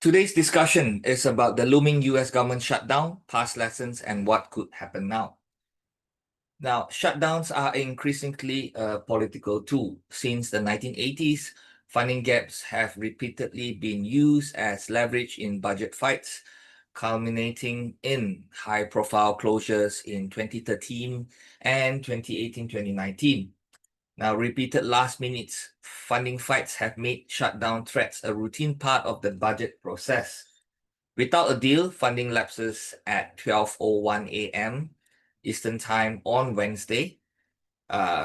Today's discussion is about the looming US government shutdown, past lessons, and what could happen now. Now, shutdowns are increasingly a political tool. Since the 1980s, funding gaps have repeatedly been used as leverage in budget fights, culminating in high-profile closures in 2013 and 2018-2019. Now, repeated last-minute funding fights have made shutdown threats a routine part of the budget process. Without a deal, funding lapses at 12:01 a.m. Eastern Time on Wednesday,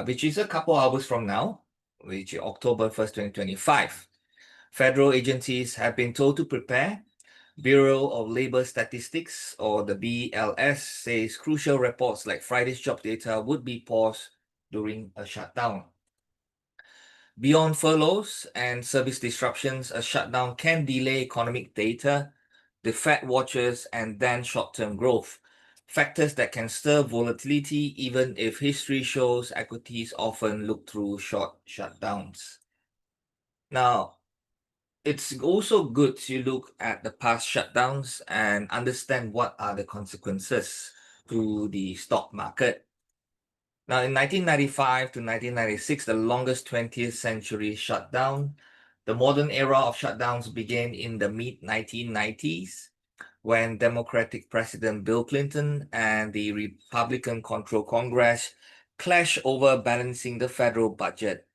which is a couple hours from now, which is October 1st, 2025. Federal agencies have been told to prepare. Bureau of Labor Statistics, or the BLS, says crucial reports like Friday's job data would be paused during a shutdown. Beyond furloughs and service disruptions, a shutdown can delay economic data, the Fed watches, and then short-term growth, factors that can stir volatility even if history shows equities often look through short shutdowns. Now, it's also good to look at the past shutdowns and understand what are the consequences to the stock market. Now, in 1995 to 1996, the longest 20th century shutdown, the modern era of shutdowns began in the mid-1990s when Democratic President Bill Clinton and the Republican-controlled Congress clashed over balancing the federal budget.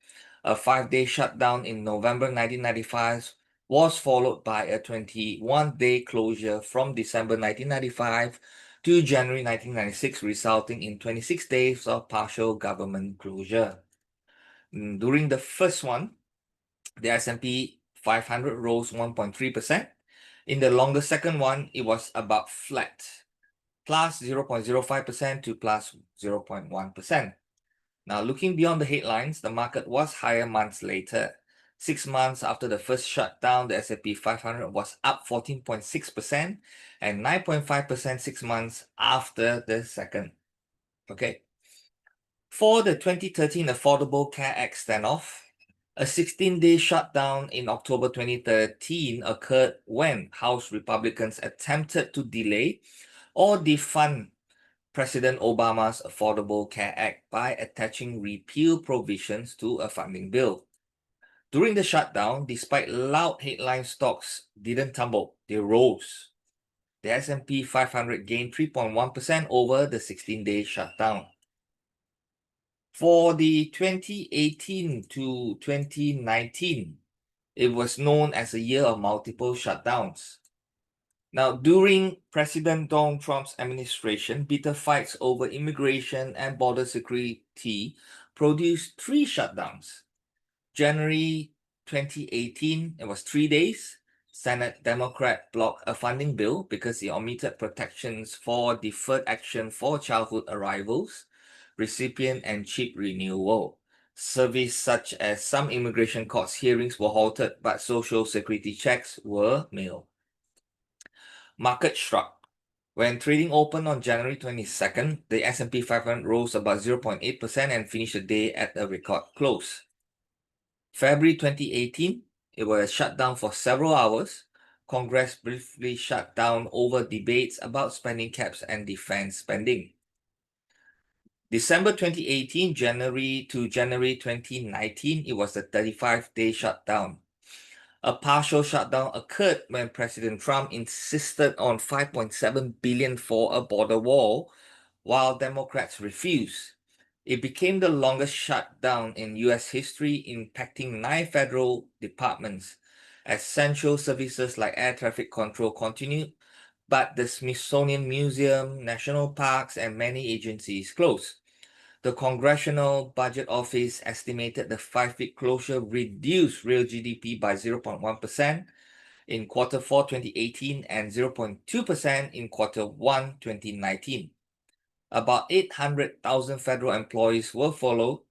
A 5-day shutdown in November 1995 was followed by a 21-day closure from December 1995 to January 1996, resulting in 26 days of partial government closure. During the first one, the S&P 500 rose 1.3%. In the longer second one, it was about flat, plus 0.05% to plus 0.1%. Now, looking beyond the headlines, the market was higher months later. 6 months after the first shutdown, the S&P 500 was up 14.6% and 9.5% 6 months after the second. Okay. For the 2013 Affordable Care Act standoff, a 16-day shutdown in October 2013 occurred when House Republicans attempted to delay or defund President Obama's Affordable Care Act by attaching repeal provisions to a funding bill. During the shutdown, despite loud headline, stocks didn't tumble, they rose. The S&P 500 gained 3.1% over the 16-day shutdown. For the 2018 to 2019, it was known as a year of multiple shutdowns. Now, during President Donald Trump's administration, bitter fights over immigration and border security produced 3 shutdowns. January 2018, it was 3 days. Senate Democrat blocked a funding bill because it omitted protections for deferred action for childhood arrivals, recipient and chip renewal. Service such as some immigration courts hearings were halted, but social security checks were mailed. Market struck. When trading opened on January 22nd, the S&P 500 rose about 0.8% and finished the day at a record close. February 2018, it was shut down for several hours. Congress briefly shut down over debates about spending caps and defense spending. December 2018, January to January 2019, it was a 35-day shutdown. A partial shutdown occurred when President Trump insisted on $5.7 billion for a border wall, while Democrats refused. It became the longest shutdown in US history, impacting 9 federal departments. Essential services like air traffic control continued, but the Smithsonian Museum, national parks, and many agencies closed. The Congressional Budget Office estimated the 5-week closure reduced real GDP by 0.1% in Q4 2018 and 0.2% in Q1 2019. About 800,000 federal employees were furloughed.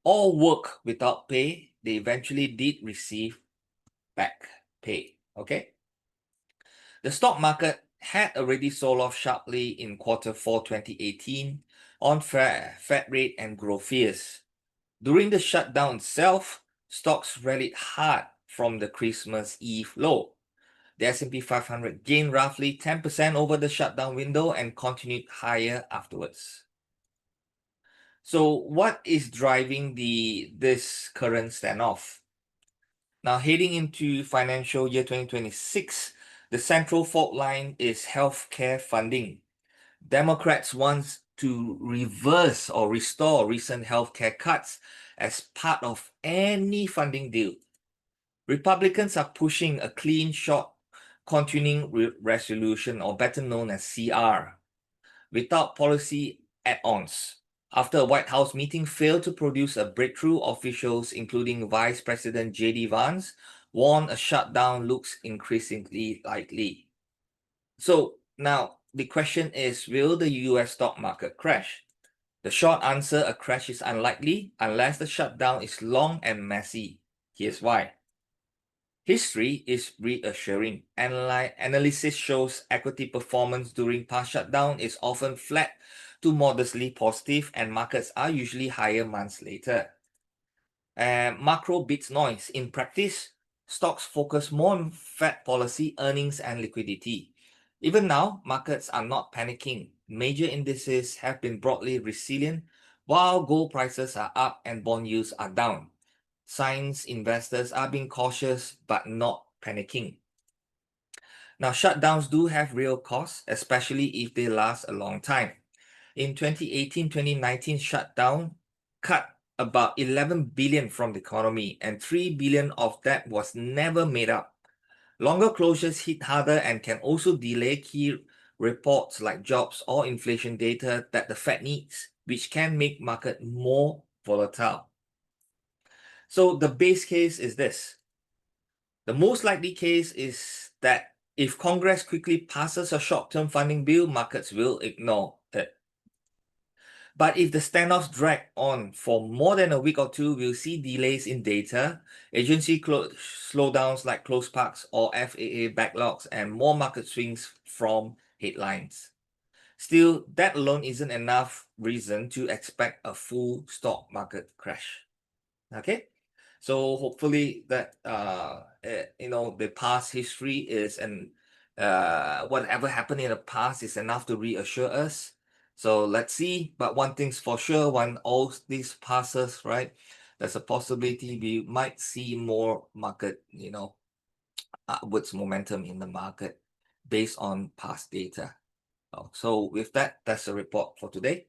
All work without pay. They eventually did receive back pay. Okay. The stock market had already sold off sharply in Q4 2018 on Fed rate and growth fears. During the shutdown itself, stocks rallied hard from the Christmas Eve low. The S&P 500 gained roughly 10% over the shutdown window and continued higher afterwards. So what is driving this current standoff? Now, heading into financial year 2026, the central fault line is healthcare funding. Democrats want to reverse or restore recent healthcare cuts as part of any funding deal. Republicans are pushing a clean shot continuing resolution, or better known as CR, without policy add-ons. After a White House meeting failed to produce a breakthrough, officials, including Vice President J.D. Vance, warn a shutdown looks increasingly likely. So now the question is, will the US stock market crash? The short answer, a crash is unlikely unless the shutdown is long and messy. Here's why. History is reassuring. Analysis shows equity performance during past shutdown is often flat to modestly positive, and markets are usually higher months later. Macro beats noise. In practice, stocks focus more on Fed policy, earnings, and liquidity. Even now, markets are not panicking. Major indices have been broadly resilient, while gold prices are up and bond yields are down. Signs investors are being cautious but not panicking. Now, shutdowns do have real costs, especially if they last a long time. In 2018-2019, shutdown cut about 11 billion from the economy, and 3 billion of that was never made up. Longer closures hit harder and can also delay key reports like jobs or inflation data that the Fed needs, which can make market more volatile. So the base case is this. The most likely case is that if Congress quickly passes a short-term funding bill, markets will ignore it. But if the standoffs drag on for more than a week or two, we'll see delays in data, agency slowdowns like closed parks or FAA backlogs, and more market swings from headlines. Still, that alone isn't enough reason to expect a full stock market crash. Okay? So hopefully that the past history is, and whatever happened in the past is enough to reassure us. So let's see. But one thing's for sure, when all this passes, right, there's a possibility we might see more market, upwards momentum in the market based on past data. So with that, that's a report for today.